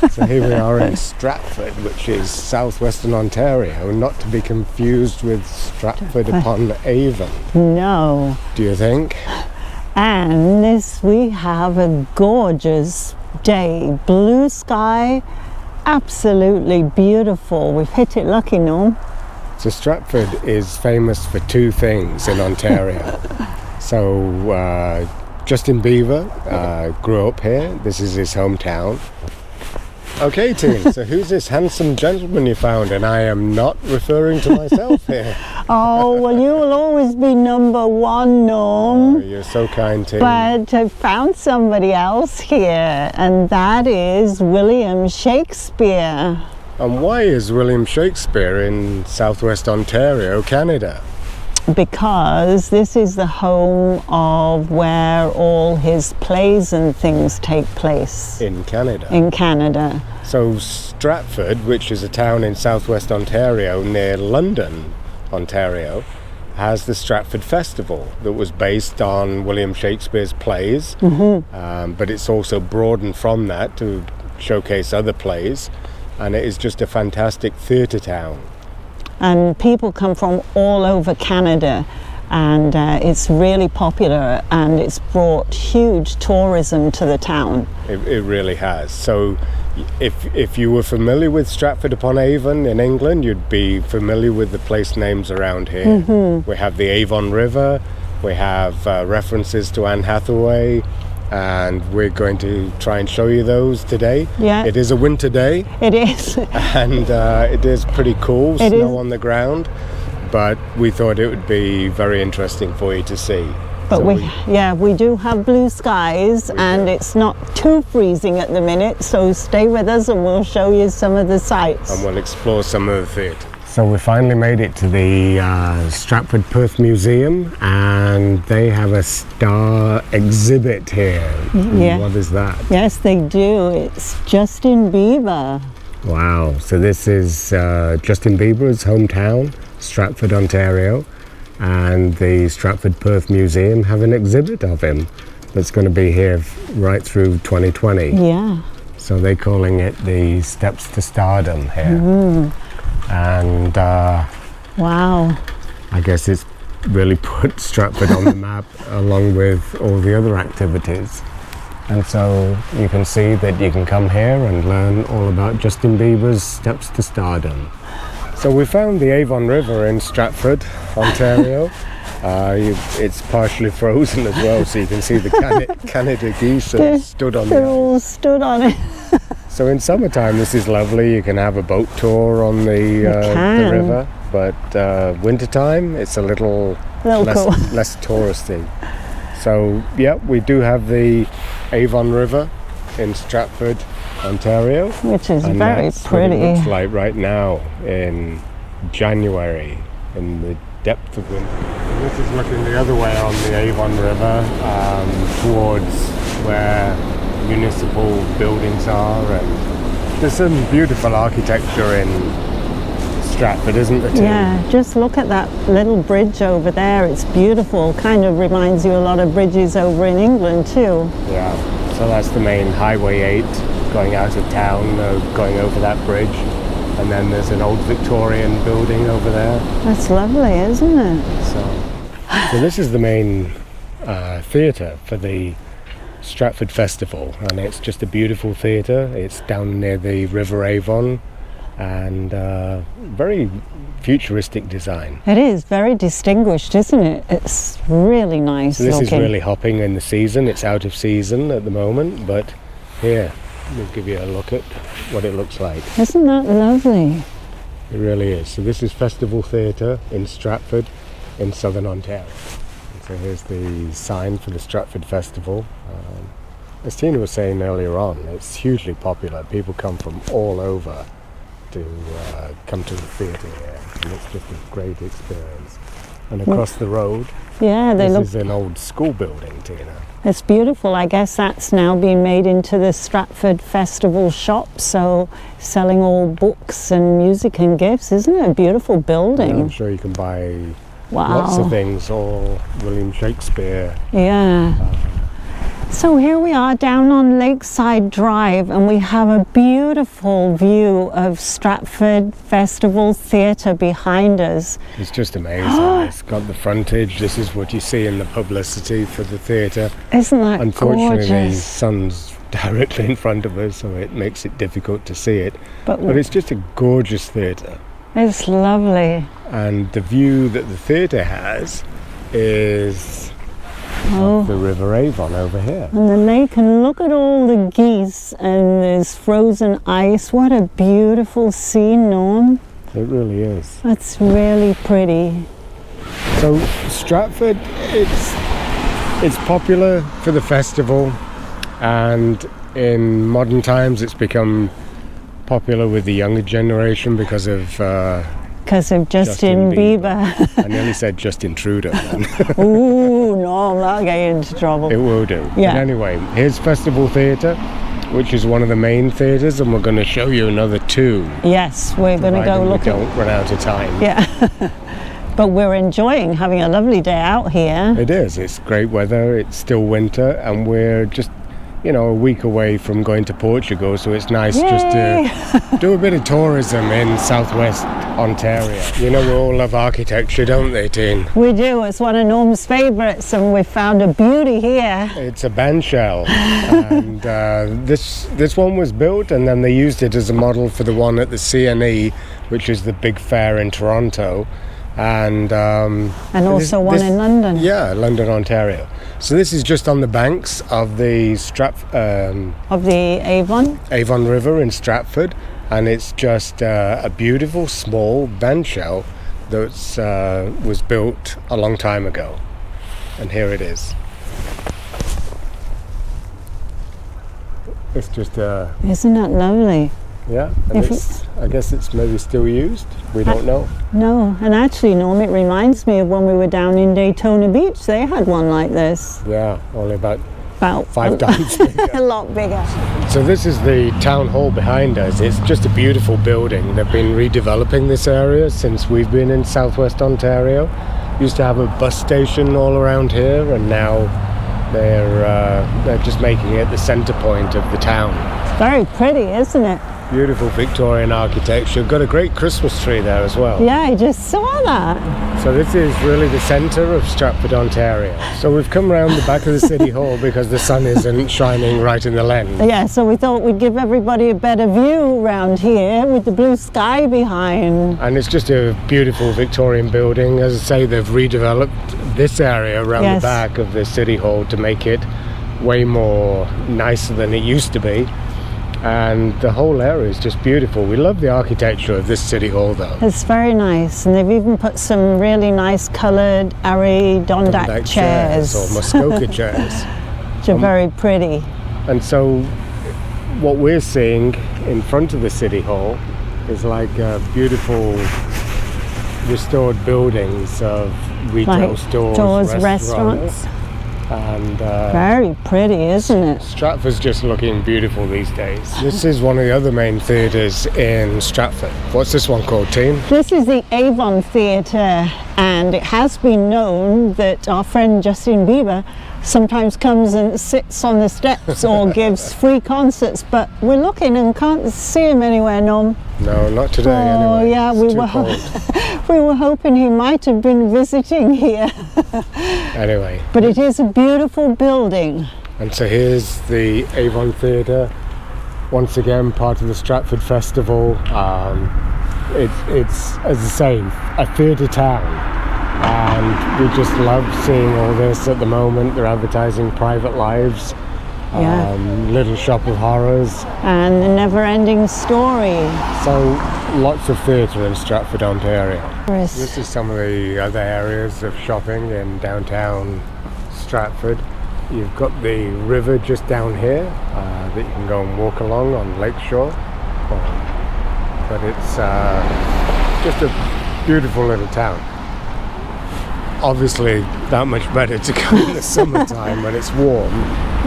So here we are in Stratford, which is southwestern Ontario, not to be confused with Stratford upon Avon. No. Do you think? And we have a gorgeous day. Blue sky, absolutely beautiful. We've hit it lucky, no? So Stratford is famous for two things in Ontario. So Justin Bieber grew up here. This is his hometown. Okay, Tina, so who's this handsome gentleman you found? And I am not referring to myself here. Oh, well, you will always be number one, Norm. Oh, you're so kind, Tina. But I found somebody else here, and that is William Shakespeare. And why is William Shakespeare in southwest Ontario, Canada? Because this is the home of where all his plays and things take place. In Canada? In Canada. So Stratford, which is a town in southwest Ontario near London, Ontario, has the Stratford Festival that was based on William Shakespeare's plays, but it's also broadened from that to showcase other plays, and it is just a fantastic theatre town. And people come from all over Canada, and it's really popular, and it's brought huge tourism to the town. It really has. So if you were familiar with Stratford upon Avon in England, you'd be familiar with the place names around here. We have the Avon River, we have references to Anne Hathaway, and we're going to try and show you those today. Yeah. It is a winter day. It is. And it is pretty cool, snow on the ground, but we thought it would be very interesting for you to see. But so we do have blue skies, and it's not too freezing at the minute, so stay with us and we'll show you some of the sights. And we'll explore some of the theatre. So we finally made it to the Stratford Perth Museum, and they have a star exhibit here. Yeah. What is that? Yes, they do. It's Justin Bieber. Wow. So this is Justin Bieber's hometown, Stratford, Ontario, and the Stratford Perth Museum have an exhibit of him that's going to be here right through 2020. Yeah. So they're calling it the Steps to Stardom here. And wow, I guess it's really put Stratford on the map along with all the other activities. And so you can see that you can come here and learn all about Justin Bieber's Steps to Stardom. So we found the Avon River in Stratford, Ontario. It's partially frozen as well, so you can see the Canada geese stood on they're all stood on it. So in summertime this is lovely, you can have a boat tour on the river, but wintertime it's a little less touristy. So yeah, we do have the Avon River in Stratford, Ontario. Which is and very that's pretty. What it looks like right now in January, in the depth of winter. This is looking the other way on the Avon River, towards where municipal buildings are, and there's some beautiful architecture in Stratford, isn't there, too? Yeah, just look at that little bridge over there. It's beautiful. Kind of reminds you a lot of bridges over in England too. Yeah, so that's the main Highway 8 going out of town, going over that bridge, and then there's an old Victorian building over there. That's lovely, isn't it? So this is the main theatre for the Stratford Festival, and it's just a beautiful theatre. It's down near the River Avon, and very futuristic design. It is very distinguished, isn't it? It's really nice So this looking. is really hopping in the season. It's out of season at the moment, but here we'll give you a look at what it looks like. Isn't that lovely? It really is. So this is Festival Theatre in Stratford in southern Ontario. So here's the sign for the Stratford Festival. As Tina was saying earlier on, it's hugely popular. People come from all over to come to the theatre here, and it's just a great experience. And across the road, this is an old school building, Tina. It's beautiful. I guess that's now been made into the Stratford Festival shop, so selling all books and music and gifts. Isn't it a beautiful building? And I'm sure you can buy lots of things, all William Shakespeare. Yeah. So here we are down on Lakeside Drive, and we have a beautiful view of Stratford Festival Theatre behind us. It's just amazing. It's got the frontage. This is what you see in the publicity for the theatre. Isn't that Unfortunately, the gorgeous? sun's directly in front of us, so it makes it difficult to see it. But it's just a gorgeous theatre. it's lovely. And the view that the theatre has is of the River Avon over here. And the lake, and look at all the geese, and there's frozen ice. What a beautiful scene, Norm. It really is. That's really pretty. So Stratford, it's popular for the festival, and in modern times it's become popular with the younger generation because of Justin Bieber. I nearly said Justin Trudeau then. Ooh, no, I'm not getting into trouble. It will do. Yeah. But anyway, here's Festival Theatre, which is one of the main theatres, and we're going to show you another two. Yes, we're going to go look we at... don't run out of time. Yeah. But we're enjoying having a lovely day out here. It is. It's great weather. It's still winter, and we're just, a week away from going to Portugal, so it's nice just to do a bit of tourism in southwest Ontario. We all love architecture, don't they, Teen? We do. It's one of Norm's favourites, and we've found a beauty here. It's a bandshell, and this one was built, and then they used it as a model for the one at the CNE, which is the big fair in Toronto, and also one in London. Yeah, London, Ontario. So this is just on the banks of the of the Avon River in Stratford, and it's just a beautiful small bandshell that was built a long time ago, and here it is. It's just Isn't that lovely? yeah, and I guess it's maybe still used. We don't know. No, and actually, Norm, it reminds me of when we were down in Daytona Beach. They had one like this. Yeah, only about 5 About times bigger. a lot bigger. So this is the town hall behind us. It's just a beautiful building. They've been redeveloping this area since we've been in southwest Ontario. Used to have a bus station all around here, and now they're just making it the centre point of the town. It's very pretty, isn't it? Beautiful Victorian architecture. Got a great Christmas tree there as well. Yeah, I just saw that. So this is really the centre of Stratford, Ontario. So we've come around the back of the City Hall because the sun isn't shining right in the lens. Yeah, so we thought we'd give everybody a better view around here with the blue sky behind. And it's just a beautiful Victorian building. As I say, they've redeveloped this area around the back of the City Hall to make it way more nicer than it used to be. And the whole area is just beautiful. We love the architecture of this City Hall, though. It's very nice, and they've even put some really nice coloured Adirondack chairs. Or Muskoka chairs. Which are very pretty. And so what we're seeing in front of the City Hall is like beautiful restored buildings of retail stores, restaurants. And very pretty, isn't it? Stratford's just looking beautiful these days. This is one of the other main theatres in Stratford. What's this one called, Teen? This is the Avon Theatre, and it has been known that our friend Justin Bieber sometimes comes and sits on the steps or gives free concerts, but we're looking and can't see him anywhere, Nom. No, not today anyway. Yeah, we were hoping he might have been visiting here. Anyway. But it is a beautiful building. And so here's the Avon Theatre, once again part of the Stratford Festival. It's, as I say, a theatre town, and we just love seeing all this at the moment. They're advertising Private Lives, Little Shop of Horrors, and The Never-Ending Story. So lots of theatre in Stratford, Ontario. Yes. This is some of the other areas of shopping in downtown Stratford. You've got the river just down here that you can go and walk along on Lakeshore. But it's just a beautiful little town. Obviously that much better to go in the summertime when it's warm.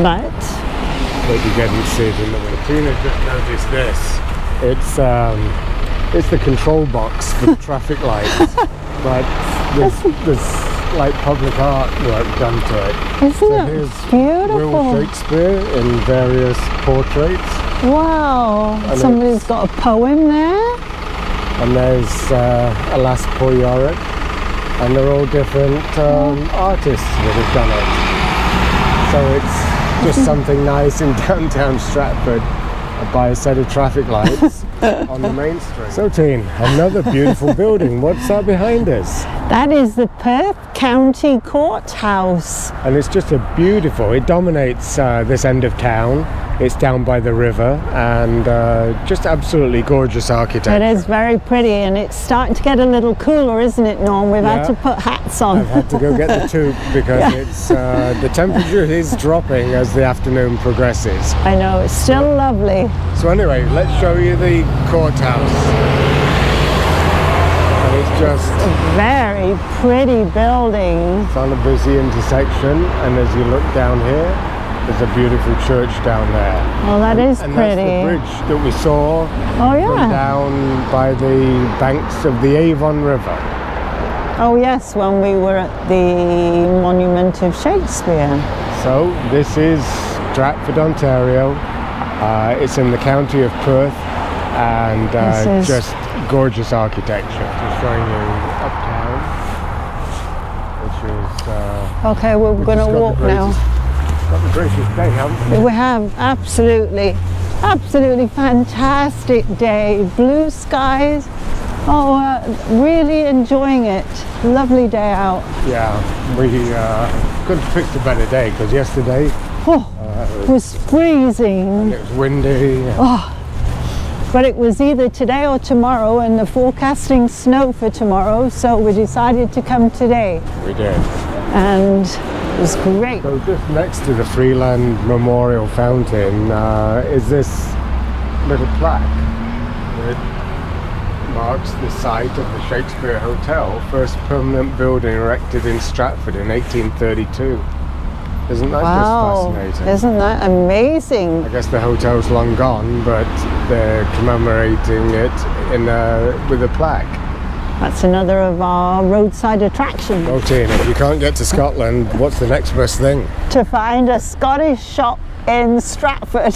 But you getting to see it in the winter. Tina just noticed this. It's the control box for the traffic lights. But there's like public art work done to it. Isn't So it here's beautiful? William Shakespeare in various portraits. Wow, And somebody's got a poem there. And there's Alas Poor Yorick, and they're all different artists that have done it. So it's just something nice in downtown Stratford by a set of traffic lights on the main street. So Teen, another beautiful building. What's that behind us? That is the Perth County Courthouse. And it's just a beautiful, it dominates this end of town. It's down by the river, and just absolutely gorgeous architecture. It is very pretty, and it's starting to get a little cooler, isn't it, Norm? We've had to put hats on. I've had to go get the toque because it's the temperature is dropping as the afternoon progresses. I know, it's still lovely. So anyway, let's show you the courthouse. And it's just A very pretty building. it's on a busy intersection, and as you look down here, there's a beautiful church down there. Well, that is And pretty. that's the bridge that we saw Oh, from yeah. down by the banks of the Avon River. Oh, yes, when we were at the Monument of Shakespeare. So this is Stratford, Ontario. It's in the county of Perth, and This is- just gorgeous architecture. Just showing you uptown, which is Okay, we're which going to has got the walk now. greatest- got the greatest day, haven't we? We have absolutely fantastic day. Blue skies. Oh, really enjoying it. Lovely day out. Yeah, we couldn't have picked a better day because yesterday Oh, it was freezing. it was windy. But it was either today or tomorrow, and they're forecasting snow for tomorrow, so we decided to come today, We did. and it was great. So just next to the Freeland Memorial Fountain is this little plaque that marks the site of the Shakespeare Hotel, first permanent building erected in Stratford in 1832. Isn't that Wow, just fascinating? isn't that amazing? I guess the hotel's long gone, but they're commemorating it with a plaque. That's another of our roadside attractions. Oh, Tina, if you can't get to Scotland, what's the next best thing? To find a Scottish shop in Stratford.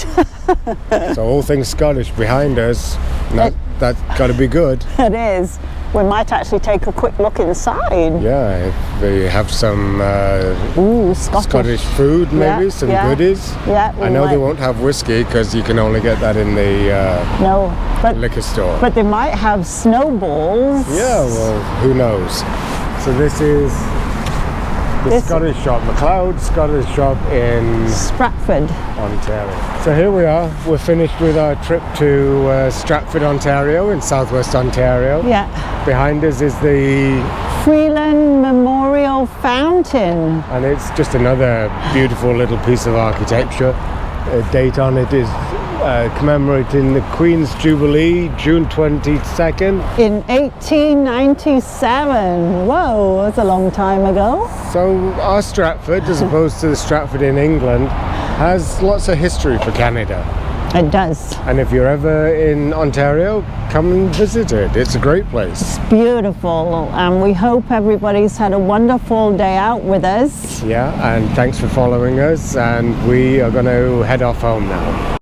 So all things Scottish behind us. That's got to be good. It is. We might actually take a quick look inside. Yeah, if they have some Ooh, Scottish. Scottish food, maybe Yeah, some yeah. goodies. Yeah, I know they won't have whiskey because you can only get that in the No, but liquor store. they might have snowballs. Yeah, well, who knows? So this is the This- Scottish shop, McLeod's Scottish shop in Stratford. Ontario. So here we are. We're finished with our trip to Stratford, Ontario in southwest Ontario. Yeah. Behind us is the Freeland Memorial Fountain. and it's just another beautiful little piece of architecture. A date on it is commemorating the Queen's Jubilee, June 22nd. In 1897. Whoa, that's a long time ago. So our Stratford, as opposed to the Stratford in England, has lots of history for Canada. It does. And if you're ever in Ontario, come and visit it. It's a great place. It's beautiful, and we hope everybody's had a wonderful day out with us. Yeah, and thanks for following us, and we are going to head off home now.